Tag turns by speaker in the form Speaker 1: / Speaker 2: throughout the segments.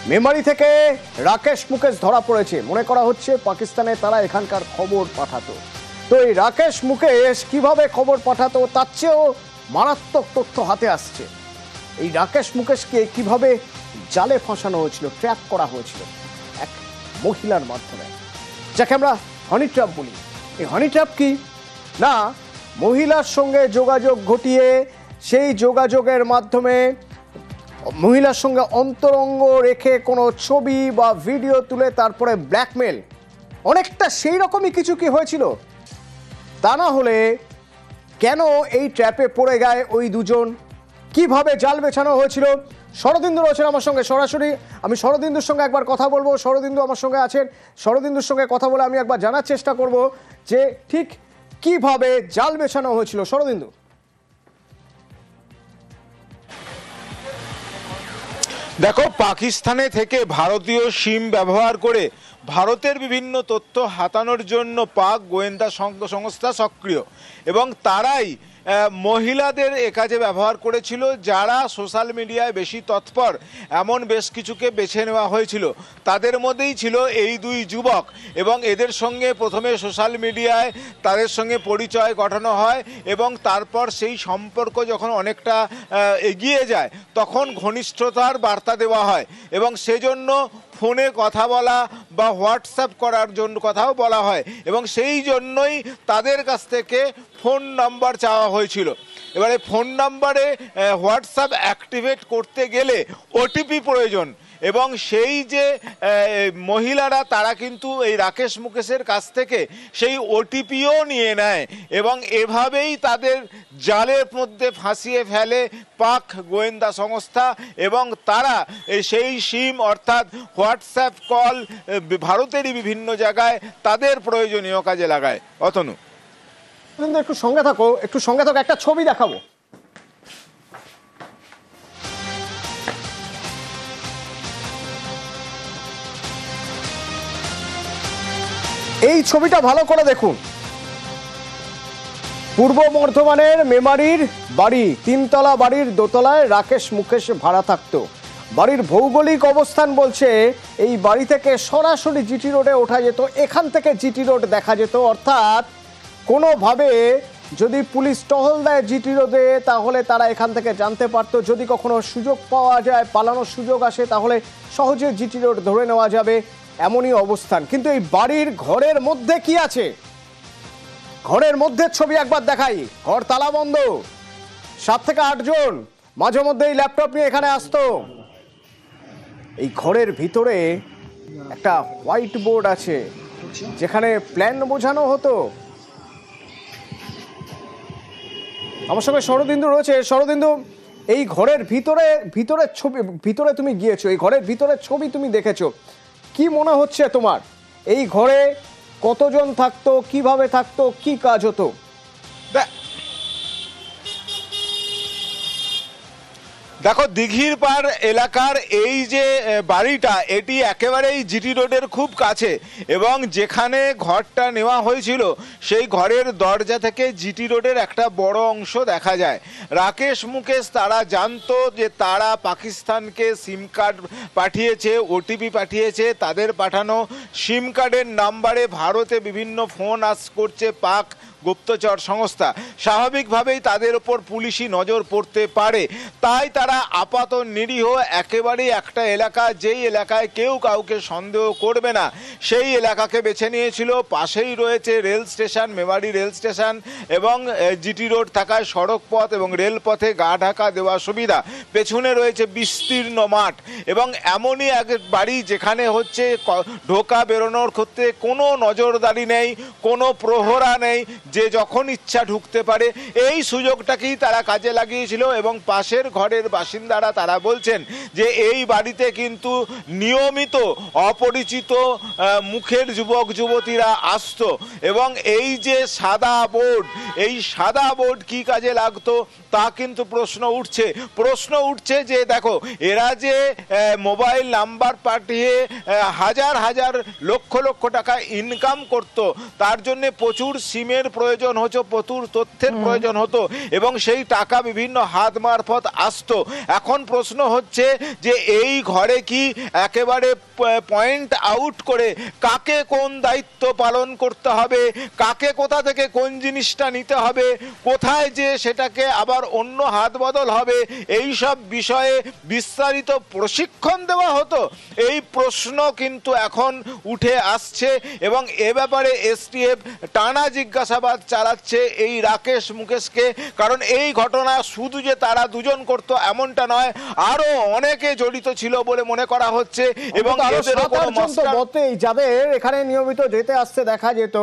Speaker 1: মেমারি থেকে রাকেশ মুকেশ ধরা পড়েছে। মনে করা হচ্ছে পাকিস্তানে তারা এখানকার খবর পাঠাতো। তো এই রাকেশ মুকেশ কিভাবে খবর পাঠাতো তার চেয়েও মারাত্মক তথ্য হাতে আসছে। এই রাকেশ মুকেশকে কিভাবে জালে ফাঁসানো হয়েছিল, ট্র্যাপ করা হয়েছিল এক মহিলার মাধ্যমে, যাকে আমরা হানি ট্র্যাপ বলি। এই হানি ট্র্যাপ কি না, মহিলার সঙ্গে যোগাযোগ ঘটিয়ে সেই যোগাযোগের মাধ্যমে মহিলার সঙ্গে অন্তরঙ্গ রেখে কোনো ছবি বা ভিডিও তুলে তারপরে ব্ল্যাকমেল, অনেকটা সেই রকমই কিছু কি হয়েছিল? তা না হলে কেন এই ট্র্যাপে পড়ে গেছে ওই দুজন, কিভাবে জাল বেছানো হয়েছিল? শরদিন্দু রয়েছেন আমার সঙ্গে সরাসরি। আমি শরদিন্দুর সঙ্গে একবার কথা বলবো। শরদিন্দু আমার সঙ্গে আছেন। শরদিন্দুর সঙ্গে কথা বলে আমি একবার জানার চেষ্টা করব যে ঠিক কিভাবে জাল বেছানো হয়েছিল। শরদিন্দু,
Speaker 2: দেখো, পাকিস্তানে থেকে ভারতীয় সিম ব্যবহার করে ভারতের বিভিন্ন তথ্য হাতানোর জন্য পাক গোয়েন্দা সংস্থা সক্রিয়, এবং তারাই মহিলাদের এ কাজে ব্যবহার করেছিল। যারা সোশ্যাল মিডিয়ায় বেশি তৎপর এমন বেশ কিছুকে বেছে নেওয়া হয়েছিল। তাদের মধ্যেই ছিল এই দুই যুবক, এবং এদের সঙ্গে প্রথমে সোশ্যাল মিডিয়ায় তাদের সঙ্গে পরিচয় ঘটানো হয়, এবং তারপর সেই সম্পর্ক যখন অনেকটা এগিয়ে যায় তখন ঘনিষ্ঠতার বার্তা দেওয়া হয়, এবং সেজন্য ফোনে কথা বলা বা হোয়াটসঅ্যাপ করার জন্য কথাও বলা হয়, এবং সেই জন্যই তাদের কাছ থেকে ফোন নাম্বার চাওয়া হয়েছিল। এবারে ফোন নাম্বারে হোয়াটসঅ্যাপ অ্যাক্টিভেট করতে গেলে ওটিপি প্রয়োজন, এবং সেই যে মহিলারা তারা কিন্তু এই রাকেশ মুকেশের কাছ থেকে সেই ওটিপিও নিয়ে নেয়, এবং এভাবেই তাদের জালের মধ্যে ফাঁসিয়ে ফেলে পাক গোয়েন্দা সংস্থা। এবং তারা সেই সিম অর্থাৎ হোয়াটসঅ্যাপ কল ভারতেরই বিভিন্ন জায়গায় তাদের প্রয়োজনীয় কাজে লাগায়। অতনু,
Speaker 1: একটু সঙ্গে থাকো, একটা ছবি দেখাবো। এই ছবিটা ভালো করে দেখুন। পূর্ব বর্ধমানের মেমারির বাড়ি, তিনতলা বাড়ির দোতলায় রাকেশ মুকেশ ভাড়া থাকতো। বাড়ির ভৌগোলিক অবস্থান বলছে এই বাড়ি থেকে সরাসরি জিটি রোডে ওঠা যেত, এখান থেকে জিটি রোড দেখা যেত। অর্থাৎ কোনোভাবে যদি পুলিশ টহল দেয় জিটি রোডে তাহলে তারা এখান থেকে জানতে পারতো। যদি কখনো সুযোগ পাওয়া যায়, পালানোর সুযোগ আসে, তাহলে সহজে জিটি রোড ধরে নেওয়া যাবে, এমনই অবস্থান। কিন্তু এই বাড়ির ঘরের মধ্যে কি আছে, ঘরের মধ্যে ছবি একবার দেখাই। ঘর তালা বন্ধ, 7 থেকে 8 জন মাঝে মধ্যে এই ল্যাপটপ নিয়ে এখানে আসতো। এই ঘরের ভিতরে একটা হোয়াইট বোর্ড আছে যেখানে প্ল্যান বোঝানো হতো। আমার সঙ্গে শরদিন্দু রয়েছে। শরদিন্দু, এই ঘরের ভিতরে ছবি, ভিতরে তুমি গিয়েছো, এই ঘরের ভিতরে ছবি তুমি দেখেছো, কি মনে হচ্ছে তোমার? এই ঘরে কতজন থাকতো, কিভাবে থাকতো, কি কাজ হতো?
Speaker 2: দেখো, দিঘির পাড় এলাকার এই যে বাড়িটা, এটি একেবারেই জিটি রোডের খুব কাছে, এবং যেখানে ঘরটা নেওয়া হয়েছিল সেই ঘরের দরজা থেকে জিটি রোডের একটা বড় অংশ দেখা যায়। রাকেশ মুকেশ তারা জানতো যে তারা পাকিস্তানকে সিম কার্ড পাঠিয়েছে, ওটিপি পাঠিয়েছে, তাদের পাঠানো সিম কার্ডের নাম্বারে ভারতে বিভিন্ন ফোন করছে পাক গুপ্তচর সংস্থা। স্বাভাবিকভাবেই তাদের ওপর পুলিশি নজর পড়তে পারে, তাই তারা আপাত নিরীহ একেবারেই একটা এলাকা, যেই এলাকায় কেউ কাউকে সন্দেহ করবে না, সেই এলাকাকে বেছে নিয়েছিল। পাশেই রয়েছে rail station, Memari rail station, এবং জিটি রোড থাকায় সড়ক পথ এবং রেলপথে গা ঢাকা দেওয়া সুবিধা। পেছনে রয়েছে বিস্তীর্ণ মাঠ, এবং এমনই এক বাড়ি যেখানে হচ্ছে ঢোকা বেরোনোর ক্ষেত্রে কোনো নজরদারি নেই, কোনো প্রহরা নেই, যে যখন ইচ্ছা ঢুকতে পারে। এই সুযোগটাকেই তারা কাজে লাগিয়েছিল, এবং পাশের ঘরের বাসিন্দারা তারা বলছেন যে এই বাড়িতে কিন্তু নিয়মিত অপরিচিত মুখের যুবক যুবতীরা আসতো, এবং এই যে সাদা বোর্ড, এই সাদা বোর্ড কি কাজে লাগতো তা কিন্তু প্রশ্ন উঠছে যে দেখো, এরা যে মোবাইল নাম্বার পাঠিয়ে হাজার হাজার লক্ষ লক্ষ টাকা ইনকাম করত, তার জন্য প্রচুর সিমের প্রয়োজন হতো, প্রচুর তথ্যের প্রয়োজন হতো এবং সেই টাকা বিভিন্ন হাত মারফত আসতো। এখন প্রশ্ন হচ্ছে যে এই ঘরে কি একেবারে পয়েন্ট আউট করে কাকে কোন দায়িত্ব পালন করতে হবে, কাকে কোথা থেকে কোন জিনিসটা নিতে হবে, কোথায় যে সেটাকে আবার অন্য হাত বদল হবে, এই সব বিষয়ে বিস্তারিত প্রশিক্ষণ দেওয়া হতো, এই প্রশ্ন কিন্তু এখন উঠে আসছে এবং এ ব্যাপারে এসটিএফ টানা জিজ্ঞাসাবাদ চালাচ্ছে এই রাকেশ মুকেশকে। কারণ এই ঘটনা শুধু যে তারা দুজন করতো এমনটা নয়, আরো অনেকে জড়িত ছিল বলে মনে করা হচ্ছে এবং
Speaker 1: যাদের এখানে নিয়মিত যেতে আসতে দেখা যেত,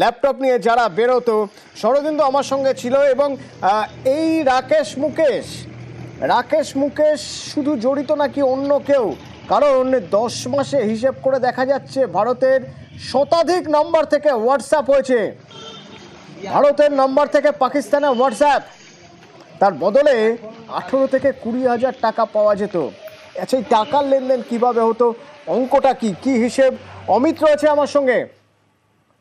Speaker 1: ল্যাপটপ নিয়ে যারা বেরোতো, শরদিন্দু আমার সঙ্গে ছিল। এবং এই রাকেশ মুকেশ শুধু জড়িত নাকি অন্য কেউ? কারণ 10 মাসে হিসেব করে দেখা যাচ্ছে ভারতের শতাধিক নম্বর থেকে হোয়াটসঅ্যাপ হয়েছে, ভারতের নম্বর থেকে পাকিস্তানে হোয়াটসঅ্যাপ, তার বদলে 18 থেকে 20,000 টাকা পাওয়া যেত। আচ্ছা, এই টাকার লেনদেন কিভাবে হতো, অঙ্কটা কি, কি হিসেব? অমিত রয়েছে আমার সঙ্গে,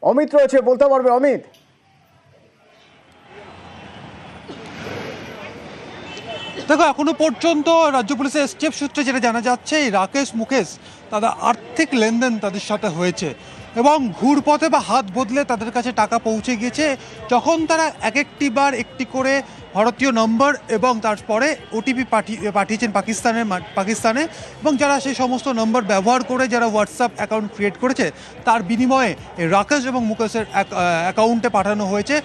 Speaker 1: অমিত রয়েছে, বলতে পারবে অমিত?
Speaker 3: দেখো, এখনো পর্যন্ত রাজ্য পুলিশের এসটিএফ সূত্রে যেটা জানা যাচ্ছে, এই রাকেশ মুকেশ তাদের আর্থিক লেনদেন তাদের সাথে হয়েছে এবং ঘুরপথে বা হাত বদলে তাদের কাছে টাকা পৌঁছে গিয়েছে। যখন তারা একটি করে ভারতীয় নম্বর এবং তারপরে ওটিপি পাঠিয়েছেন পাকিস্তানে এবং যারা সেই সমস্ত নম্বর ব্যবহার করে যারা হোয়াটসঅ্যাপ অ্যাকাউন্ট ক্রিয়েট করেছে, তার বিনিময়ে রাকেশ এবং মুকেশের অ্যাকাউন্টে পাঠানো হয়েছে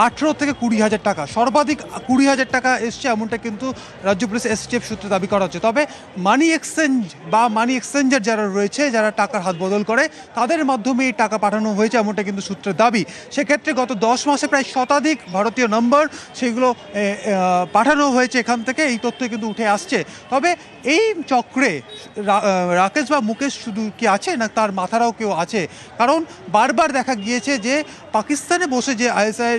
Speaker 3: 18 থেকে 20,000 টাকা। সর্বাধিক 20,000 টাকা এসছে এমনটা কিন্তু রাজ্য পুলিশ এসটিএফ সূত্রে দাবি করা হচ্ছে। তবে মানি এক্সচেঞ্জার যারা রয়েছে, যারা টাকার হাত বদল করে, তাদের মাধ্যমে এই টাকা পাঠানো হয়েছে এমনটা কিন্তু সূত্রের দাবি। সেক্ষেত্রে গত 10 মাসে প্রায় শতাধিক ভারতীয় নম্বর সেগুলো পাঠানো হয়েছে এখান থেকে, এই তথ্য কিন্তু উঠে আসছে। তবে এই চক্রে রাকেশ বা মুকেশ শুধু কি আছে, না তার মাথারাও কেউ আছে? কারণ বারবার দেখা গিয়েছে যে পাকিস্তানে বসে যে আইএসআই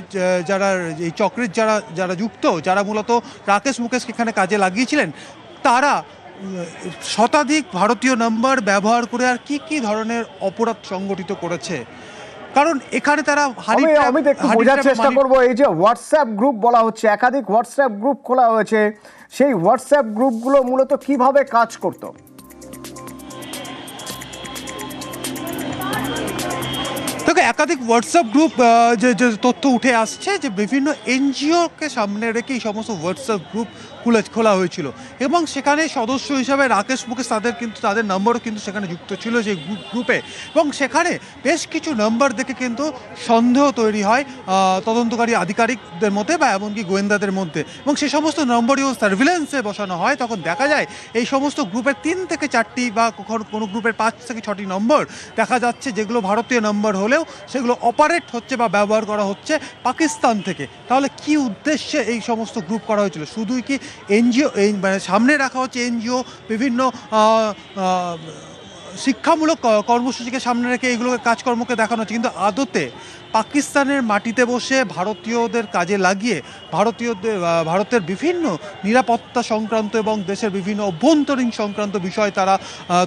Speaker 3: যারা এই চক্রের যারা যুক্ত, যারা মূলত রাকেশ মুকেশকে এখানে কাজে লাগিয়েছিলেন, তারা শতাধিক ভারতীয় নম্বর ব্যবহার করে আর কি ধরনের অপরাধ সংগঠিত করেছে। কারণ এখানে তারা
Speaker 1: আমি একটু বোঝার চেষ্টা করবো, এই যে হোয়াটসঅ্যাপ গ্রুপ বলা হচ্ছে, একাধিক হোয়াটসঅ্যাপ গ্রুপ খোলা হয়েছে, সেই হোয়াটসঅ্যাপ গ্রুপগুলো মূলত কিভাবে কাজ করতো?
Speaker 3: দেখো, একাধিক হোয়াটসঅ্যাপ গ্রুপ যে তথ্য উঠে আসছে যে বিভিন্ন এনজিওকে সামনে রেখে এই সমস্ত হোয়াটসঅ্যাপ গ্রুপ খোলা হয়েছিল এবং সেখানে সদস্য হিসাবে রাকেশ মুকেশ তাদের নম্বরও কিন্তু সেখানে যুক্ত ছিল যে গ্রুপে। এবং সেখানে বেশ কিছু নম্বর দেখে কিন্তু সন্দেহ তৈরি হয় তদন্তকারী আধিকারিকদের মধ্যে বা এমনকি গোয়েন্দাদের মধ্যে, এবং সে সমস্ত নম্বরও সার্ভিলেন্সে বসানো হয়। তখন দেখা যায় এই সমস্ত গ্রুপের 3 থেকে 4টি বা কোনো গ্রুপের 5 থেকে 6টি নম্বর দেখা যাচ্ছে যেগুলো ভারতীয় নম্বর হলেও সেগুলো অপারেট হচ্ছে বা ব্যবহার করা হচ্ছে পাকিস্তান থেকে। তাহলে কি উদ্দেশ্যে এই সমস্ত গ্রুপ করা হয়েছিল? শুধুই কি এনজিও, মানে সামনে রাখা হচ্ছে এনজিও, বিভিন্ন শিক্ষামূলক কর্মসূচিকে সামনে রেখে এগুলোকে কাজকর্মকে দেখানো হচ্ছে, কিন্তু আদতে পাকিস্তানের মাটিতে বসে ভারতীয়দের কাজে লাগিয়ে ভারতের বিভিন্ন নিরাপত্তা সংক্রান্ত এবং দেশের বিভিন্ন অভ্যন্তরীণ সংক্রান্ত বিষয় তারা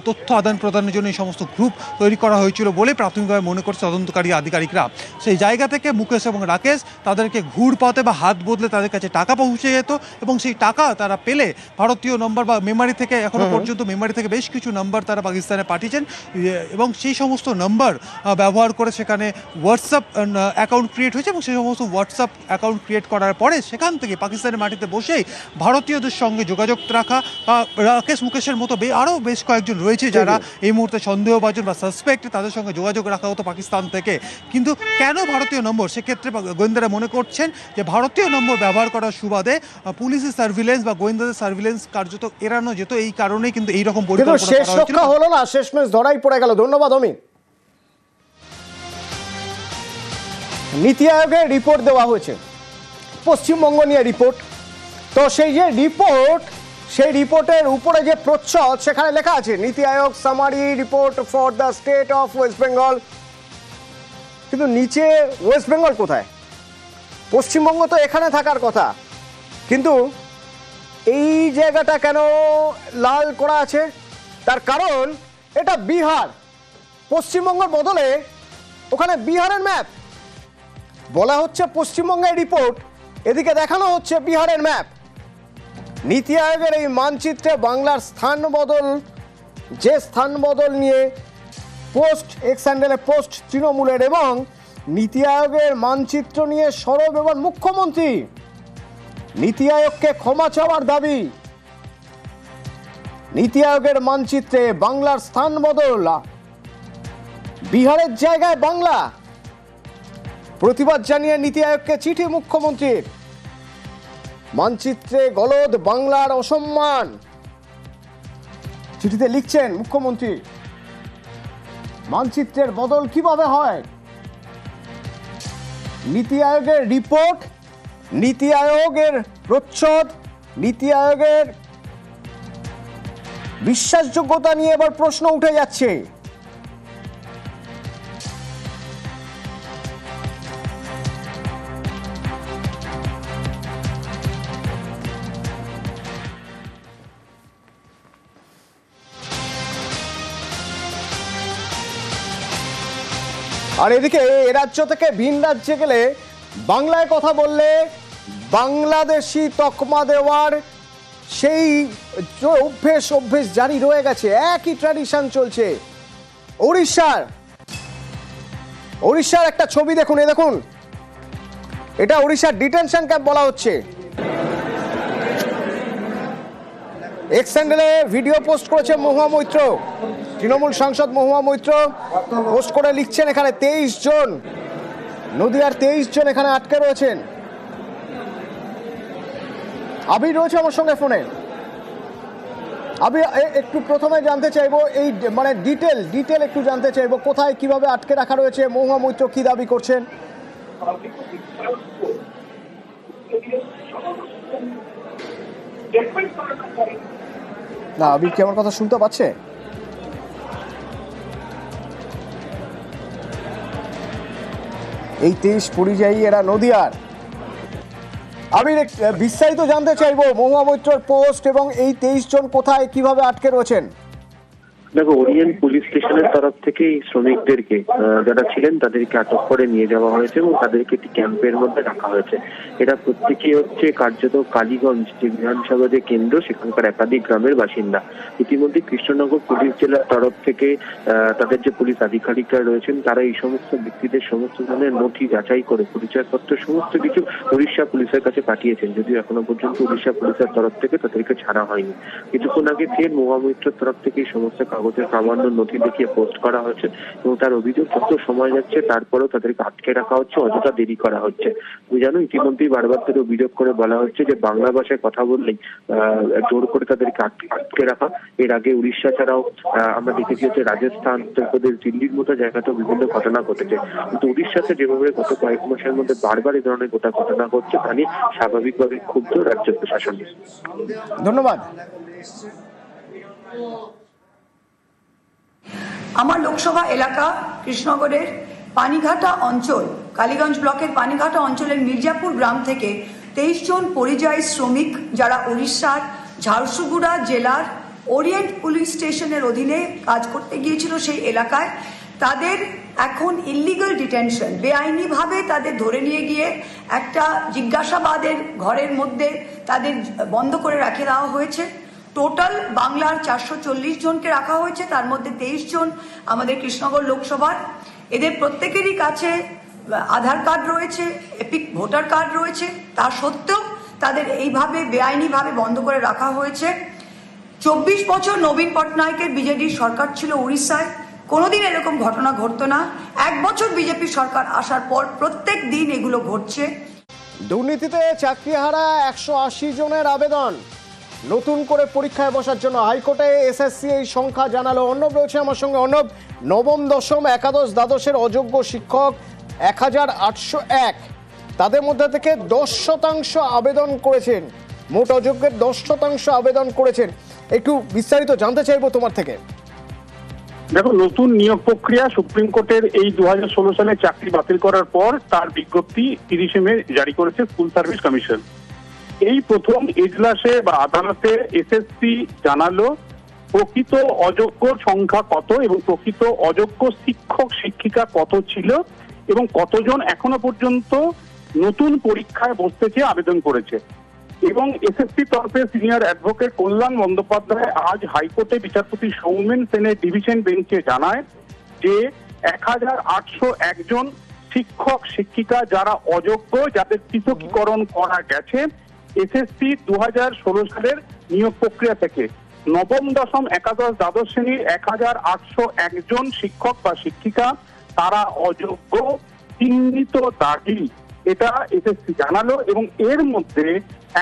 Speaker 3: তথ্য আদান প্রদানের জন্য এই সমস্ত গ্রুপ তৈরি করা হয়েছিল বলে প্রাথমিকভাবে মনে করছে তদন্তকারী আধিকারিকরা। সেই জায়গা থেকে মুকেশ এবং রাকেশ তাদেরকে ঘুরপথে বা হাত বদলে তাদের কাছে টাকা পৌঁছে যেত এবং সেই টাকা তারা পেলে ভারতীয় নম্বর বা মেমারি থেকে, এখনো পর্যন্ত মেমারি থেকে বেশ কিছু নম্বর তারা পাকিস্তানে পাঠিয়েছেন এবং সেই সমস্ত নম্বর ব্যবহার করে সেখানে হোয়াটসঅ্যাপ অ্যাকাউন্ট ক্রিয়েট হয়েছে এবং সেই সমস্ত হোয়াটসঅ্যাপ অ্যাকাউন্ট ক্রিয়েট করার পরে সেখান থেকে পাকিস্তানের মাটিতে বসেই ভারতীয়দের সঙ্গে যোগাযোগ রাখা বা রাকেশ মুকেশের মতো আরও বেশ কয়েকজন রয়েছে যারা এই মুহূর্তে সন্দেহভাজন বা সাসপেক্ট, তাদের সঙ্গে যোগাযোগ রাখা হতো পাকিস্তান থেকে। কিন্তু কেন ভারতীয় নম্বর? সেক্ষেত্রে গোয়েন্দারা মনে করছেন যে ভারতীয় নম্বর ব্যবহার করার সুবাদে পুলিশের সার্ভিলেন্স বা গোয়েন্দাদের সার্ভিলেন্স কার্যত এড়ানো যেত, এই কারণেই কিন্তু এইরকম পরিকল্পনা
Speaker 1: হলো না, শেষমেশ ধরাই পড়ে গেল। ধন্যবাদ অমিত। নীতি আয়োগের রিপোর্ট দেওয়া হয়েছে, পশ্চিমবঙ্গ নিয়ে রিপোর্ট। তো সেই যে রিপোর্ট, সেই রিপোর্টের উপরে যে প্রচ্ছদ, সেখানে লেখা আছে NITI Aayog summary report for the state of West Bengal. কিন্তু নিচে ওয়েস্ট বেঙ্গল কোথায়? পশ্চিমবঙ্গ তো এখানে থাকার কথা, কিন্তু এই জায়গাটা কেন লাল করা আছে? তার কারণ এটা বিহার, পশ্চিমবঙ্গের বদলে ওখানে বিহারের ম্যাপ। বলা হচ্ছে পশ্চিমবঙ্গের রিপোর্ট, এদিকে দেখানো হচ্ছে বিহারের ম্যাপ। নীতি আয়োগের এই মানচিত্রে বাংলার স্থান বদল, যে স্থান বদল নিয়ে পোস্ট, এক্স হ্যান্ডেলে পোস্ট তৃণমূলের, এবং নীতি আয়োগের মানচিত্র নিয়ে সরব এবং মুখ্যমন্ত্রী নীতি আয়োগকে ক্ষমা চাওয়ার দাবি। নীতি আয়োগের মানচিত্রে বাংলার স্থান বদল, বিহারের জায়গায় বাংলা, প্রতিবাদ জানিয়ে নীতি আয়োগকে চিঠি মুখ্যমন্ত্রীর। মানচিত্রে গলদ, বাংলার অসম্মান, চিঠিতে লিখছেন মুখ্যমন্ত্রী। মানচিত্রের বদল কিভাবে হয়? নীতি আয়োগের রিপোর্ট, নীতি আয়োগের প্রচ্ছদ, নীতি আয়োগের বিশ্বাসযোগ্যতা নিয়ে এবার প্রশ্ন উঠে যাচ্ছে। আর এদিকে এ রাজ্য থেকে ভিন রাজ্যে গেলে বাংলায় কথা বললে বাংলাদেশি তকমা দেওয়ার সেই অভ্যেস জারি রয়ে গেছে। একই ট্র্যাডিশন চলছে। উড়িষ্যার একটা ছবি দেখুন, এ দেখুন, এটা উড়িষ্যার ডিটেনশন ক্যাম্প বলা হচ্ছে। এক্স হ্যান্ডেলে ভিডিও পোস্ট করেছে মহুয়া মৈত্র, তৃণমূল সাংসদ মহুয়া মৈত্র পোস্ট করে লিখছেন এখানে 23 জন, নদিয়ার 23 জন এখানে আটকে রয়েছেন। আবির রয়েছে আমার সঙ্গে ফোনে। আবির, একটু প্রথমে জানতে চাইবো এই মানে ডিটেল একটু জানতে চাইবো, কোথায় কিভাবে আটকে রাখা রয়েছে, মহুয়া মৈত্র কি দাবি করছেন? না, আবির কি আমার কথা শুনতে পাচ্ছে? এই 23 পরিযায়ী এরা নদিয়ার। আমি বিস্তারিত জানতে চাইবো মহুয়া মৈত্রর পোস্ট এবং এই 23 জন কোথায় কিভাবে আটকে রয়েছেন।
Speaker 4: দেখো, ওরিয়েন্ট পুলিশ স্টেশনের তরফ থেকে এই শ্রমিকদেরকে যারা ছিলেন তাদেরকে আটক করে নিয়ে যাওয়া হয়েছে এবং তাদেরকে একটি ক্যাম্পের মধ্যে রাখা হয়েছে। এরা প্রত্যেকেই হচ্ছে কার্যত কালীগঞ্জ যে বিধানসভা যে কেন্দ্র, সেখানকার একাধিক গ্রামের বাসিন্দা। ইতিমধ্যে কৃষ্ণনগর পুলিশ জেলার তরফ থেকে তাদের যে পুলিশ আধিকারিকরা রয়েছেন তারা এই সমস্ত ব্যক্তিদের সমস্ত ধরনের নথি যাচাই করে পরিচয়পত্র সমস্ত কিছু উড়িষ্যা পুলিশের কাছে পাঠিয়েছেন, যদিও এখনো পর্যন্ত উড়িষ্যা পুলিশের তরফ থেকে তাদেরকে ছাড়া হয়নি। কিছুক্ষণ আগে ফের মহুয়া মৈত্রের তরফ থেকে এই সমস্ত কাগজের প্রামাণ্য নথি দেখিয়ে পোস্ট করা হচ্ছে এবং তার অভিযোগ যত সময় যাচ্ছে তারপরেও তাদেরকে আটকে রাখা হচ্ছে, অযথা দেরি করা হচ্ছে। তুমি জানো, ইতিমধ্যেই বারবার তাদের অভিযোগ করে বলা হচ্ছে যে বাংলা ভাষায় কথা বললেই জোর করে তাদেরকে আটকে রাখা। এর আগে উড়িষ্যা ছাড়াও আমরা দেখেছি হচ্ছে রাজস্থান, উত্তরপ্রদেশ, দিল্লির মতো জায়গাতেও বিভিন্ন ঘটনা ঘটেছে, কিন্তু উড়িষ্যাতে যেভাবে গত কয়েক মাসের মধ্যে বারবার এই ধরনের গোটা ঘটনা ঘটছে তা নিয়ে স্বাভাবিকভাবে ক্ষুব্ধ রাজ্য প্রশাসন।
Speaker 1: ধন্যবাদ।
Speaker 5: আমার লোকসভা এলাকা কৃষ্ণনগরের পানিঘাটা অঞ্চল, কালীগঞ্জ ব্লকের পানিঘাটা অঞ্চলের মির্জাপুর গ্রাম থেকে 23 জন পরিযায়ী শ্রমিক যারা উড়িষ্যার ঝারসুগুড়া জেলার ওরিয়েন্ট পুলিশ স্টেশনের অধীনে কাজ করতে গিয়েছিল সেই এলাকায়, তাদের এখন ইলিগাল ডিটেনশন, বেআইনিভাবে তাদের ধরে নিয়ে গিয়ে একটা জিজ্ঞাসাবাদের ঘরের মধ্যে তাদের বন্ধ করে রেখে দেওয়া হয়েছে। টোটাল বাংলার 440 জনকে রাখা হয়েছে, তার মধ্যে 23 জন আমাদের কৃষ্ণনগর লোকসভার। এদের প্রত্যেকেরই কাছে আধার কার্ড রয়েছে, এপিক ভোটার কার্ড রয়েছে, তা সত্ত্বেও তাদের এইভাবে বেআইনিভাবে বন্ধ করে রাখা হয়েছে। 24 বছর নবীন পটনায়কের বিজেডির সরকার ছিল উড়িষ্যায়, কোনোদিন এরকম ঘটনা ঘটতো না। 1 বছর বিজেপি সরকার আসার পর প্রত্যেক দিন এগুলো ঘটছে।
Speaker 1: দুর্নীতিতে চাকরিহারা 180 জনের আবেদন নতুন করে পরীক্ষায় বসার জন্য হাইকোর্টে এসএসসি এই সংখ্যা জানালো। অর্ণব রয়েছে আমার সঙ্গে। অর্ণব, নবম, দশম, একাদশ, দ্বাদশের অযোগ্য শিক্ষক 1801, তাদের মধ্যে থেকে 10% আবেদন করেছেন, মোট অযোগ্যের 10% আবেদন করেছেন। একটু বিস্তারিত জানতে চাইবো তোমার থেকে।
Speaker 6: দেখো, নতুন নিয়োগ প্রক্রিয়া সুপ্রিম কোর্টের এই 2016 সালে চাকরি বাতিল করার পর তার বিজ্ঞপ্তি 30 মে জারি করেছে স্কুল সার্ভিস কমিশন। এই প্রথম এজলাসে বা আদালতে এসএসসি জানালো প্রকৃত অযোগ্য সংখ্যা কত এবং প্রকৃত অযোগ্য শিক্ষক শিক্ষিকা কত ছিল, এবং কতজন এখনো পর্যন্ত নতুন পরীক্ষায় বসতে চেয়ে আবেদন করেছে। এবং এসএসসি তরফে সিনিয়র অ্যাডভোকেট কল্যাণ বন্দ্যোপাধ্যায় আজ হাইকোর্টে বিচারপতি সৌমেন সেনের ডিভিশন বেঞ্চে জানায় যে 1801 জন শিক্ষক শিক্ষিকা যারা অযোগ্য, যাদের পৃথকীকরণ করা গেছে এসএসসি 2016 সালের নিয়োগ প্রক্রিয়া থেকে, নবম, দশম, একাদশ, দ্বাদশ শ্রেণীর 1801 জন শিক্ষক বা শিক্ষিকা তারা অযোগ্য, চিহ্নিত দাগি, এটা এসএসসি জানালো। এবং এর মধ্যে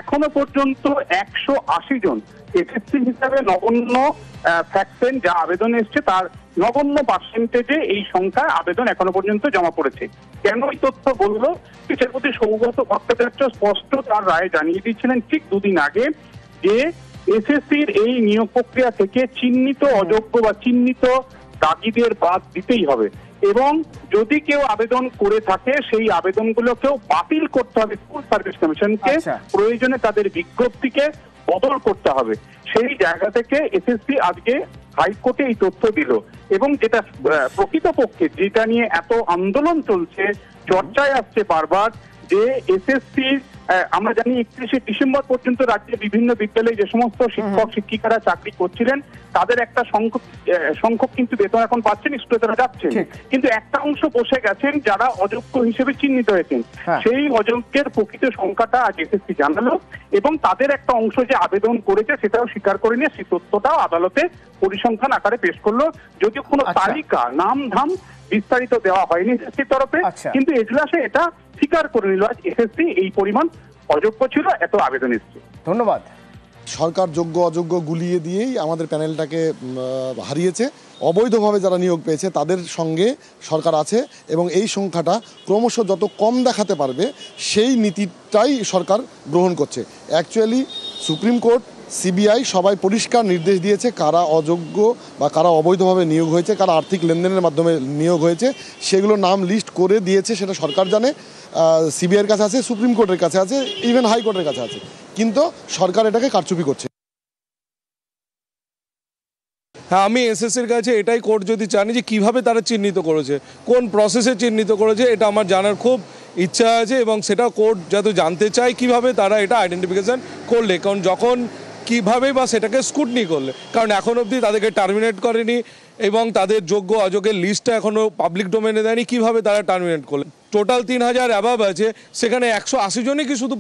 Speaker 6: এখনো পর্যন্ত 180 জন এসএসসি হিসাবে নগণ্য ফ্যাক্সেন যা আবেদন এসছে তার নগণ্য পার্সেন্টেজে এই সংখ্যায় আবেদন এখনো পর্যন্ত জমা পড়েছে। কেন এই তথ্য বললো? বিচারপতি সৌগত ভট্টাচার্য স্পষ্ট তার রায়ে জানিয়ে দিয়েছিলেন ঠিক দুদিন আগে যে এসএসসির এই নিয়োগ প্রক্রিয়া থেকে চিহ্নিত অযোগ্য বা চিহ্নিত দাগিদের বাদ দিতেই হবে এবং যদি কেউ আবেদন করে থাকে সেই আবেদনগুলোকেও বাতিল করতে হবে স্কুল সার্ভিস কমিশনকে, প্রয়োজনে তাদের বিজ্ঞপ্তিকে বদল করতে হবে। সেই জায়গা থেকে এসএসসি আজকে হাইকোর্টে এই তথ্য দিল এবং যেটা প্রকৃতপক্ষে যেটা নিয়ে এত আন্দোলন চলছে, চর্চায় আসছে বারবার, যে এসএসসি আমরা জানি 31শে ডিসেম্বর পর্যন্ত রাজ্যে বিভিন্ন বিদ্যালয়ে যে সমস্ত শিক্ষক শিক্ষিকারা চাকরি করছিলেন তাদের একটা সংখ্যক কিন্তু বেতন এখন পাচ্ছেন, স্কুলে তারা যাচ্ছেন, কিন্তু একটা অংশ বসে গেছেন যারা অযোগ্য হিসেবে চিহ্নিত হয়েছেন। সেই অযোগ্যের প্রকৃত সংখ্যাটা আজ এসএসসি জানালো এবং তাদের একটা অংশ যে আবেদন করেছে সেটাও স্বীকার করে নিয়ে সেই তথ্যটাও আদালতে পরিসংখ্যান আকারে পেশ করলো। যদিও কোনো তালিকা নাম ধাম বিস্তারিত দেওয়া হয়নি এসএসসির তরফে, কিন্তু এজলাসে এটা স্বীকার করে নিল আজ এসএসসি এই পরিমাণ অযোগ্য ছিল, এত আবেদন এসেছে।
Speaker 1: ধন্যবাদ।
Speaker 7: সরকার যোগ্য অযোগ্য গুলিয়ে দিয়েই আমাদের প্যানেলটাকে হারিয়েছে। অবৈধভাবে যারা নিয়োগ পেয়েছে তাদের সঙ্গে সরকার আছে এবং এই সংখ্যাটা ক্রমশ যত কম দেখাতে পারবে সেই নীতিটাই সরকার গ্রহণ করছে। অ্যাকচুয়ালি সুপ্রিম কোর্ট, সিবিআই সবাই পরিষ্কার নির্দেশ দিয়েছে কারা অযোগ্য বা কারা অবৈধভাবে নিয়োগ হয়েছে, কারা আর্থিক লেনদেনের মাধ্যমে নিয়োগ হয়েছে, সেগুলো নাম লিস্ট করে দিয়েছে, সেটা সরকার জানে। সিবিআইয়ের কাছে আছে, সুপ্রিম কোর্টের কাছে আছে, ইভেন হাইকোর্টের কাছে আছে, কিন্তু সরকার এটাকে কারচুপি করছে।
Speaker 8: হ্যাঁ, আমি এসএসসির কাছে এটাই কোর্ট যদি জানি যে কীভাবে তারা চিহ্নিত করেছে, কোন প্রসেসে চিহ্নিত করেছে, এটা আমার জানার খুব ইচ্ছা আছে এবং সেটা কোর্ট যাতে জানতে চায় কীভাবে তারা এটা আইডেন্টিফিকেশান করলে, কারণ যখন কীভাবে বা সেটাকে স্কুটনি করলে, কারণ এখন অবধি তাদেরকে টার্মিনেট করেনি এবং তাদের যোগ্য অযোগ্যের লিস্টটা এখনও পাবলিক ডোমেনে দেয়নি, কীভাবে তারা টার্মিনেট করলে। টোটাল 3000 অ্যাবাব আছে, সেখানে 180 জনই কি শুধু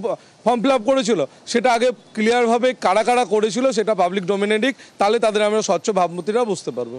Speaker 8: ফর্ম ফিল আপ করেছিল, সেটা আগে ক্লিয়ারভাবে কারা কারা করেছিল সেটা পাবলিক ডোমেনে দিক, তাহলে তাদের আমরা স্বচ্ছ ভাবমূর্তিটা বুঝতে পারবো।